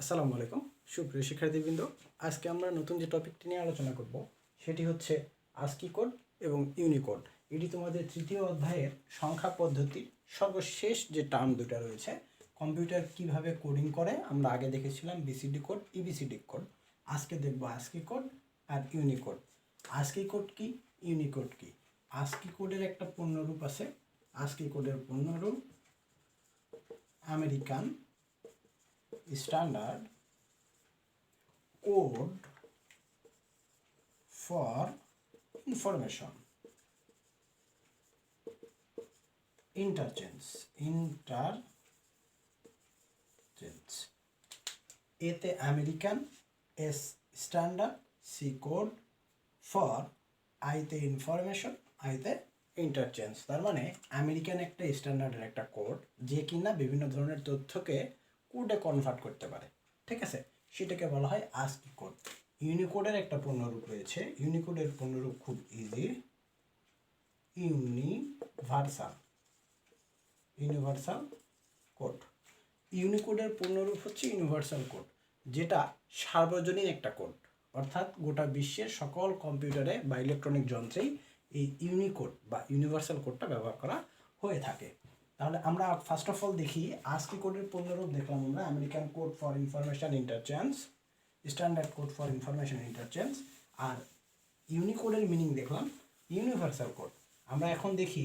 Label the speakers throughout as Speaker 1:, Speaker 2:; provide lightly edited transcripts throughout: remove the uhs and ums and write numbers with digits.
Speaker 1: আসসালামু আলাইকুম সুপ্রিয় শিক্ষার্থীবৃন্দ। আজকে আমরা নতুন যে টপিকটি নিয়ে আলোচনা করব সেটি হচ্ছে আস্কি কোড এবং ইউনিকোড। এটি তোমাদের তৃতীয় অধ্যায়ের সংখ্যা পদ্ধতির সর্বশেষ যে টার্ম দুটো রয়েছে। কম্পিউটার কিভাবে কোডিং করে আমরা আগে দেখেছিলাম বিসিডি কোড, ইবিসিডি কোড। আজকে দেখব আস্কি কোড আর ইউনিকোড। আস্কি কোড কি, ইউনিকোড কি? আস্কি কোডের একটা পূর্ণরূপ আছে। আস্কি কোডের পূর্ণরূপ American standard code for information interchange. এতে American, S standard, C code, for আইতে ইনফরমেশন, আইতে ইন্টারচেঞ্জ। তার মানে আমেরিকান একটা স্ট্যান্ডার্ডের একটা কোড যে কিনা বিভিন্ন ধরনের তথ্যকে কোডে কনভার্ট করতে পারে, ঠিক আছে? সেটাকে বলা হয় আস্কি কোড। ইউনিকোডের একটা পূর্ণরূপ রয়েছে। ইউনিকোডের পূর্ণরূপ খুব ইজি, ইউনিভার্সাল কোড। ইউনিকোডের পূর্ণরূপ হচ্ছে ইউনিভার্সাল কোড, যেটা সার্বজনীন একটা কোড, অর্থাৎ গোটা বিশ্বের সকল কম্পিউটারে বা ইলেকট্রনিক যন্ত্রেই এই ইউনিকোড বা ইউনিভার্সাল কোডটা ব্যবহার করা হয়ে থাকে। তাহলে আমরা ফার্স্ট অফ অল দেখি আস্কি কোডের পূর্ণরূপ দেখলাম আমরা American code for information interchange, standard code for information interchange, আর ইউনিকোডের মিনিং দেখলাম ইউনিভার্সাল কোড। আমরা এখন দেখি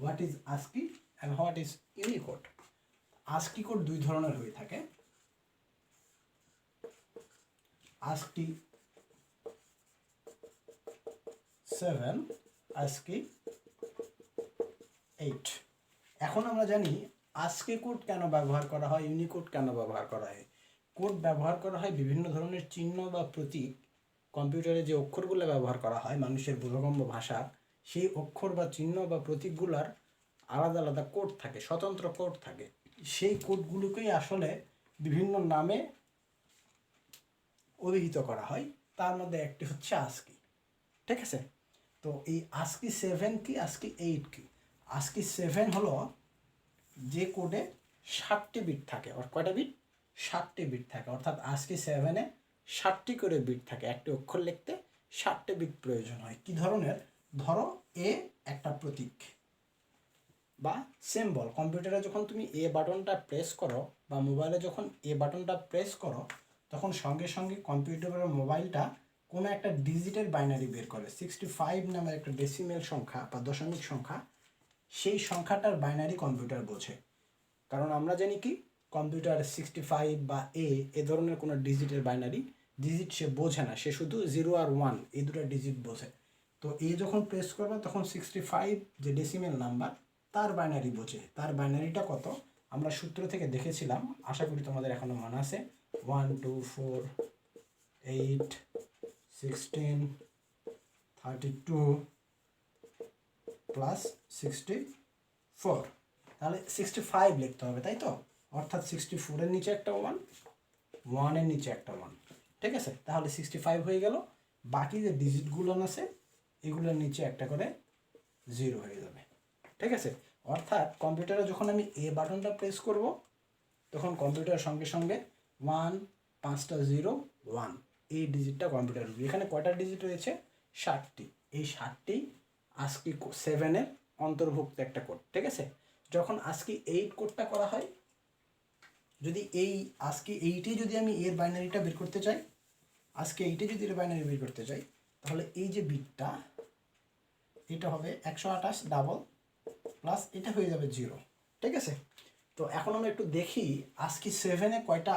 Speaker 1: what is ASCII and what is Unicode. ASCII code দুই ধরনের হয়ে থাকে, আস্কি 7, আস্কি 8। এখন আমরা জানি আস্কি কোড কেন ব্যবহার করা হয়, ইউনিকোড কেন ব্যবহার করা হয়। কোড ব্যবহার করা হয় বিভিন্ন ধরনের চিহ্ন বা প্রতীক। কম্পিউটারে যে অক্ষরগুলো ব্যবহার করা হয় মানুষের বোধগম্য ভাষা, সেই অক্ষর বা চিহ্ন বা প্রতীকগুলোর আলাদা আলাদা কোড থাকে, স্বতন্ত্র কোড থাকে। সেই কোডগুলোকেই আসলে বিভিন্ন নামে অভিহিত করা হয়। তার মধ্যে একটি হচ্ছে আস্কি, ঠিক আছে? তো এই আস্কি 7 কি, আস্কি 8 কি? আস্কি 7 হলো যে কোডে 7টি বিট থাকে। আর কয়টা বিট? 7টি বিট থাকে। অর্থাৎ আস্কি 7-এ 7টি করে বিট থাকে। একটি অক্ষর লিখতে 7টি বিট প্রয়োজন হয়। কি ধরনের? ধরো এ একটা প্রতীক বা সিম্বল। কম্পিউটারে যখন তুমি এ বাটনটা প্রেস করো বা মোবাইলে যখন এ বাটনটা প্রেস করো, তখন সঙ্গে সঙ্গে কম্পিউটারের মোবাইলটা কোনো একটা ডিজিটের বাইনারি বের করে। 65 নামের একটা ডেসিমেল সংখ্যা বা দশমিক সংখ্যা, সেই সংখ্যাটার বাইনারি কম্পিউটার বোঝে। কারণ আমরা জানি কি, কম্পিউটার 65 বা এ ধরনের কোনো ডিজিটের বাইনারি ডিজিট সে বোঝে না, সে শুধু 0 আর 1 এই দুটো ডিজিট বোঝে। তো এ যখন প্রেস করবে তখন 65 যে ডেসিমেল নাম্বার তার বাইনারি বোঝে। তার বাইনারিটা কত আমরা সূত্র থেকে দেখেছিলাম, আশা করি তোমাদের এখনো মনে আছে। 1 2 4 8 16 32 প্লাস 64। তাহলে 65 লিখতে হবে, তাই তো? অর্থাৎ 64-এর নিচে একটা 1, 1-এর নিচে একটা 1, ঠিক আছে? তাহলে 65 হয়ে গেল। বাকি যে ডিজিটগুলো আছে এগুলোর নিচে একটা করে 0 হয়ে যাবে, ঠিক আছে? অর্থাৎ কম্পিউটারে যখন আমি এ বাটনটা প্রেস করব তখন কম্পিউটারের সঙ্গে সঙ্গে 1 5টা 0 1 এই ডিজিটটা কম্পিউটার উঠবে। এখানে কয়টা ডিজিট রয়েছে? 7টি। এই 7টি আস্কি 7-এর অন্তর্ভুক্ত একটা কোড, ঠিক আছে? যখন আস্কি 8 কোডটা করা হয়, যদি এই আস্কি 8-এ যদি আমি এর বাইনারিটা বের করতে চাই, আস্কি 8-এ যদি এর বাইনারি বের করতে চাই, তাহলে এই যে বিটটা এটা হবে 128 ডাবল প্লাস এটা হয়ে যাবে 0, ঠিক আছে? তো এখন আমরা একটু দেখি আস্কি 7-এ কয়টা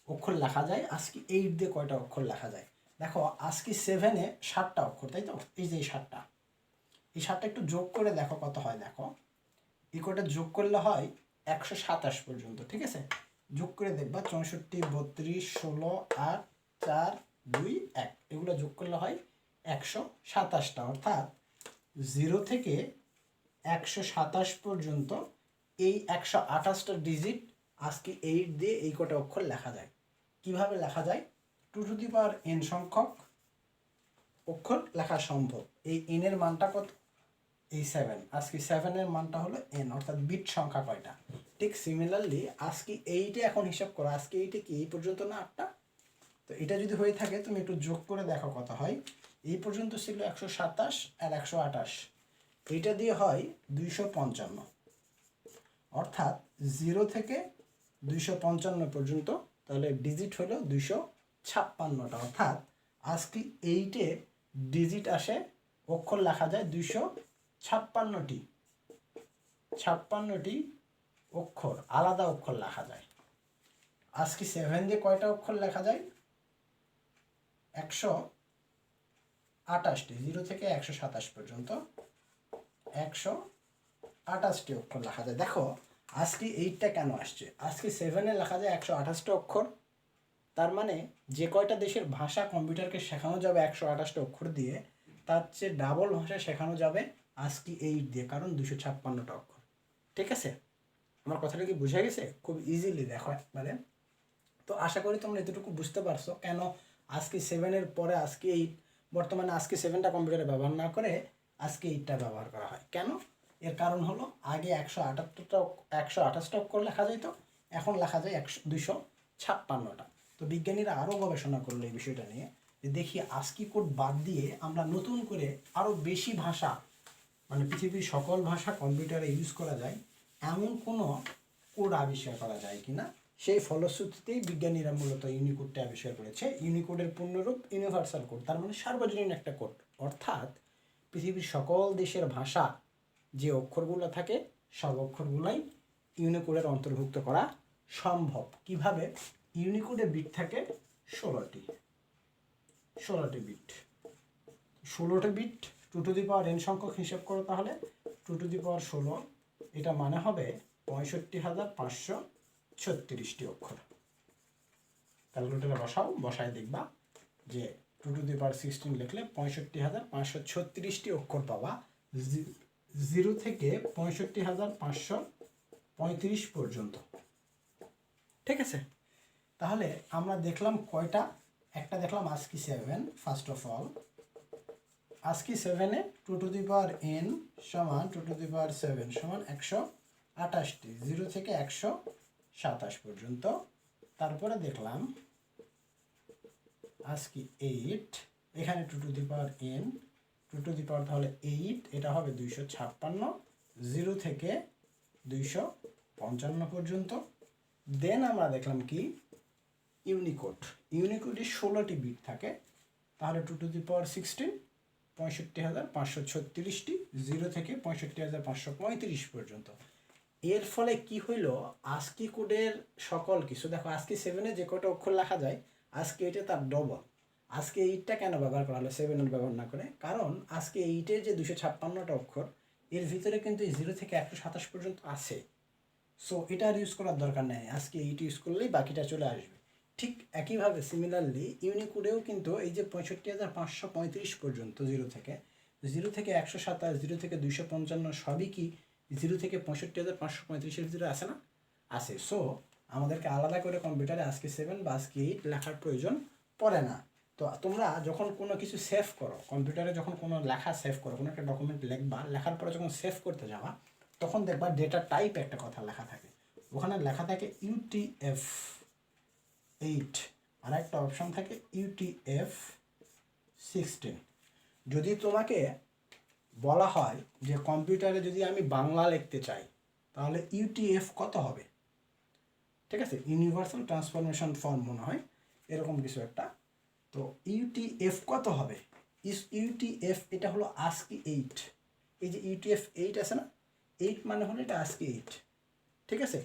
Speaker 1: অক্ষর লেখা যায়, আস্কি 8 দিয়ে কয়টা অক্ষর লেখা যায়। দেখো আস্কি 7-এ 7টা অক্ষর, তাই তো? এই যে এই 7টা, এই 7টা একটু যোগ করে দেখো কত হয়। দেখো এই কয়টা যোগ করলে হয় 127 পর্যন্ত, ঠিক আছে? যোগ করে দেখবা 64 32 16 8 4 2 1 এগুলো যোগ করলে হয় 127টা। অর্থাৎ 0 থেকে 127 পর্যন্ত এই 128টা ডিজিট আস্কি 8 দিয়ে এই কটা অক্ষর লেখা যায়। কিভাবে লেখা যায়? 2n সংখ্যক অক্ষর লেখা সম্ভব। এই n এর মানটা কত? এই 7। আজকে 7-এর মানটা হলো n, অর্থাৎ বিট সংখ্যা কয়টা, ঠিক সিমিলারলি আজকে 8-এ এখন হিসাব করো, আজকে 8-এ কি এই পর্যন্ত না 8টা, তো এটা যদি হয়ে থাকে তুমি একটু যোগ করে দেখো কত হয়। এই পর্যন্ত ছিল 127 আর 128, এইটা দিয়ে হয় 255, অর্থাৎ 0 থেকে 255 পর্যন্ত, তাহলে ডিজিট হলো 256টা, অর্থাৎ আজকে 8-এ ডিজিট আসে, অক্ষর লেখা যায় 256টি অক্ষর, আলাদা অক্ষর লেখা যায়। আজকে 7 দিয়ে কয়টা অক্ষর লেখা যায়? 128টি, 0 থেকে 127 পর্যন্ত 128টি অক্ষর লেখা যায়। দেখো আজকে 8টা কেন আসছে, আজকে 7-এ লেখা যায় 128টা অক্ষর, তার মানে যে কয়টা দেশের ভাষা কম্পিউটারকে শেখানো যাবে 128টা অক্ষর দিয়ে, তার চেয়ে ডাবল ভাষা শেখানো যাবে আজকে 8 দিয়ে, কারণ 256টা অক্ষর। ঠিক আছে, আমার কথাটা কি বুঝে গেছে? খুব ইজিলি দেখো একবারে। তো আশা করি তোমরা এতটুকু বুঝতে পারছো কেন আজকে 7-এর পরে আজকে 8, বর্তমানে আজকে 7টা কম্পিউটারে ব্যবহার না করে আজকে 8টা ব্যবহার করা হয়। কেন? এর কারণ হলো আগে 128টা অক্ষর লেখা যেত, এখন লেখা যায় 256টা। তো বিজ্ঞানীরা আরও গবেষণা করলো এই বিষয়টা নিয়ে, যে দেখি আস্কি কোড বাদ দিয়ে আমরা নতুন করে আরও বেশি ভাষা, মানে পৃথিবীর সকল ভাষা কম্পিউটারে ইউজ করা যায় এমন কোনো কোড আবিষ্কার করা যায় কিনা। সেই ফলশ্রুতিতেই বিজ্ঞানীরা মূলত ইউনিকোডটা আবিষ্কার করেছে। ইউনিকোডের পূর্ণরূপ ইউনিভার্সাল কোড, তার মানে সার্বজনীন একটা কোড, অর্থাৎ পৃথিবীর সকল দেশের ভাষা যে অক্ষরগুলো থাকে সব অক্ষরগুলাই ইউনিকোডের অন্তর্ভুক্ত করা সম্ভব। কিভাবে? ইউনিকোডে বিট থাকে 16টি বিট, 16টি bit 2 to the power n সংখ্যক হিসাব করো, তাহলে 2 টু দি পাওয়ার 16, এটা মানে হবে 65,536টি অক্ষর। ক্যালকুলেটরে বসায় দেখবা যে 2 টু দি পাওয়ার 16 লিখলে 65,536টি অক্ষর পাবা, 0 থেকে 65,535 পর্যন্ত। ঠিক আছে, তাহলে আমরা দেখলাম কয়টা, একটা দেখলাম ASCII 7, first of all ASCII 7-এ 2 টু দি পাওয়ার n সমান 2 টু দি পাওয়ার 7 সমান 128টি, 0 থেকে 127 পর্যন্ত। তারপরে দেখলাম আজকি 8, এখানে 2 to the power n, 2 to the power তাহলে 8, এটা হবে 256, 0 থেকে 255 পর্যন্ত। দেন আমরা দেখলাম কি ইউনিকোডে 16টি বিট থাকে, তাহলে 2 টু দি পাওয়ার 16, 65,536টি, 0 থেকে 65,535 পর্যন্ত। এর ফলে কি হইল, আজকি কোডের সকল কিছু দেখো, আজকে 7-এ যে কটা অক্ষর লেখা যায় আজকে 8-এ তার ডবল। আজকে 8টা কেন ব্যবহার করা হলো 7-এর ব্যবহার না করে? কারণ আজকে 8-এর যে 256টা অক্ষর, এর ভিতরে কিন্তু 0 থেকে 127 পর্যন্ত আছে। সো এটা আর ইউজ করার দরকার নেই, আজকে 8 ইউজ করলেই বাকিটা চলে আসবে। ঠিক একইভাবে সিমিলারলি ইউনিকোডেও কিন্তু এই যে 65,535 পর্যন্ত, 0 থেকে 127, 0 থেকে 255 সবই কি 0 থেকে 65,535-এর ভিতরে আছে না? আছে। সো আমাদেরকে আলাদা করে কম্পিউটারে আজকে 7 বা আজকে 8 লেখার প্রয়োজন পড়ে না। তো তোমরা যখন কোনো কিছু সেভ করো কম্পিউটারে, যখন কোনো লেখা সেভ করো, কোনো একটা ডকুমেন্ট লিখবা, লেখার পরে যখন সেভ করতে যাবা তখন দেখবা ডেটা টাইপ একটা কথা লেখা থাকে, ওখানে লেখা থাকে UTF-8, আর একটা অপশন থাকে UTF-16। যদি তোমাকে বলা হয় যে কম্পিউটারে যদি আমি বাংলা লিখতে চাই তাহলে UTF কত হবে? ঠিক আছে, ইউনিভার্সাল ট্রান্সফরমেশন ফর্ম মনে হয় এরকম কিছু একটা। তো UTF কত হবে? UTF এটা হলো আজকি 8, এই যে UTF-8 আছে না, 8 মানে হলো এটা আজকি 8। ঠিক আছে,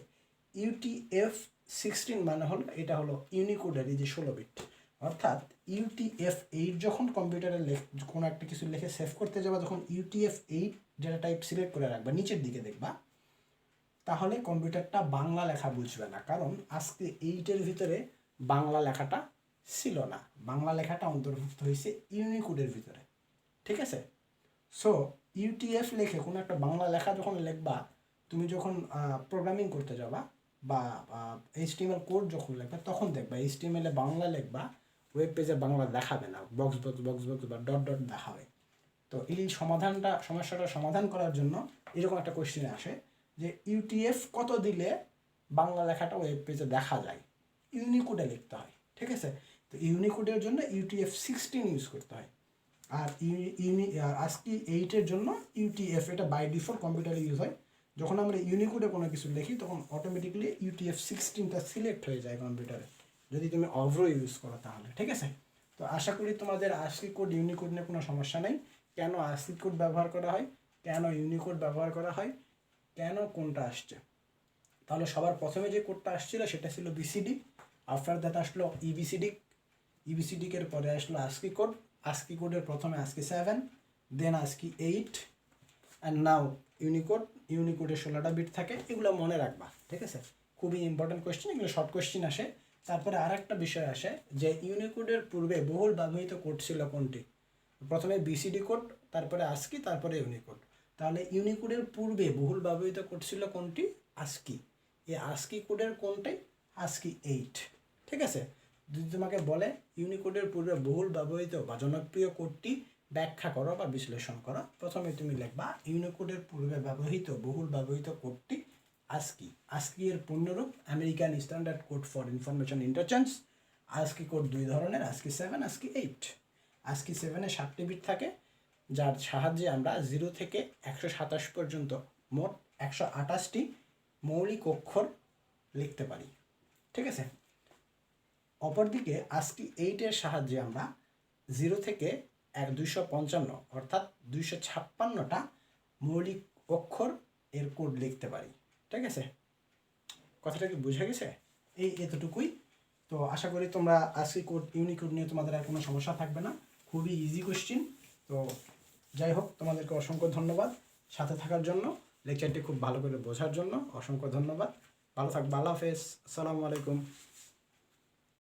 Speaker 1: UTF-16 মানে হলো এটা হলো ইউনিকোডের এই যে 16 বিট। অর্থাৎ UTF-8 যখন কম্পিউটারে কোনো একটা কিছু লিখে সেভ করতে যাবা, যখন UTF-8 ডেটা টাইপ সিলেক্ট করে রাখবা, নিচের দিকে দেখবা, তাহলে কম্পিউটারটা বাংলা লেখা বুঝবে না, কারণ আজকে 8-এর ভিতরে বাংলা লেখাটা ছিল না, বাংলা লেখাটা অন্তর্ভুক্ত হয়েছে ইউনিকোডের ভিতরে। ঠিক আছে, সো UTF লিখে কোনো একটা বাংলা লেখা যখন লিখবা, তুমি যখন প্রোগ্রামিং করতে যাবা বা HTML কোড যখন লিখবা, তখন দেখবা HTML-এ বাংলা লিখবা, ওয়েব পেজে বাংলা দেখাবে না, বক্স বা ডট দেখাবে। তো এই সমস্যাটা সমাধান করার জন্য এরকম একটা কোশ্চেন আসে যে ইউটিএফ কত দিলে বাংলা লেখাটা ওয়েব পেজে দেখা যায়, ইউনিকোডে লিখতে হয়, ঠিক আছে। তো ইউনিকোডের জন্য ইউটিএফ 16 ইউজ করতে হয়, আর আজকি 8-এর জন্য ইউটিএফ, এটা বাই ডিফল্ট কম্পিউটারে ইউজ হয়। যখন আমরা ইউনিকোডে কোনো কিছু লিখি তখন অটোমেটিকলি ইউটিএফ 16টা সিলেক্ট হয়ে যায় কম্পিউটারে, যদি তুমি অভ্র ইউজ করো তাহলে, ঠিক আছে। তো আশা করি তোমাদের আজকি কোড ইউনিকোড নিয়ে কোনো সমস্যা নেই। কেন আজকি কোড ব্যবহার করা হয়, কেন ইউনিকোড ব্যবহার করা হয়, কেন কোনটা আসছে। তাহলে সবার প্রথমে যে কোডটা আসছিল সেটা ছিল বিসিডি, আফটার দ্যাট আসলো ইবিসিডি, ইবিসিডিকের পরে আসলো আস্কি কোড, আস্কি কোডের প্রথমে ASCII 7, then ASCII 8, and now Unicode. ইউনিকোডে 16টা বিট থাকে, এগুলো মনে রাখবা, ঠিক আছে। খুবই ইম্পর্টেন্ট কোয়েশ্চেন, এগুলো শর্ট কোয়েশ্চেন আসে। তারপরে আর একটা বিষয় আসে যে ইউনিকোডের পূর্বে বহুল ব্যবহৃত কোড ছিল কোনটি। প্রথমে বিসিডি কোড, তারপরে আস্কি, তারপরে ইউনিকোড। তাহলে ইউনিকোডের পূর্বে বহুল ব্যবহৃত কোড ছিল কোনটি? আস্কি। এই আস্কি কোডের কোনটাই? আস্কি 8, ঠিক আছে। যদি তোমাকে বলে ইউনিকোডের পূর্বে বহুল ব্যবহৃত বা জনপ্রিয় কোডটি ব্যাখ্যা করো বা বিশ্লেষণ করো, প্রথমে তুমি লিখবা ইউনিকোডের পূর্বে বহুল ব্যবহৃত কোডটি আস্কি। আস্কি এর পূর্ণরূপ American standard code for information interchange. ASCII code দুই ধরনের, আস্কি 7, আস্কি 8। আস্কি 7-এ 7টি বিট থাকে, যার সাহায্যে আমরা 0 থেকে 127 পর্যন্ত মোট 128টি মৌলিক অক্ষর লিখতে পারি, ঠিক আছে। অপরদিকে আস্কি 8-এর সাহায্যে আমরা 0 থেকে 255 অর্থাৎ 256টা মৌলিক অক্ষর এর কোড লিখতে পারি, ঠিক আছে। কথাটা কি বোঝা গেছে? এতটুকুই। তো আশা করি তোমরা আজকে কোড ইউনিকোড নিয়ে তোমাদের আর কোনো সমস্যা থাকবে না, খুবই ইজি কোশ্চিন। তো যাই হোক, তোমাদেরকে অসংখ্য ধন্যবাদ সাথে থাকার জন্য, লেকচারটি খুব ভালো করে বোঝার জন্য অসংখ্য ধন্যবাদ। ভালো থাকবে, আল্লাহ হাফেজ, আসসালামু আলাইকুম।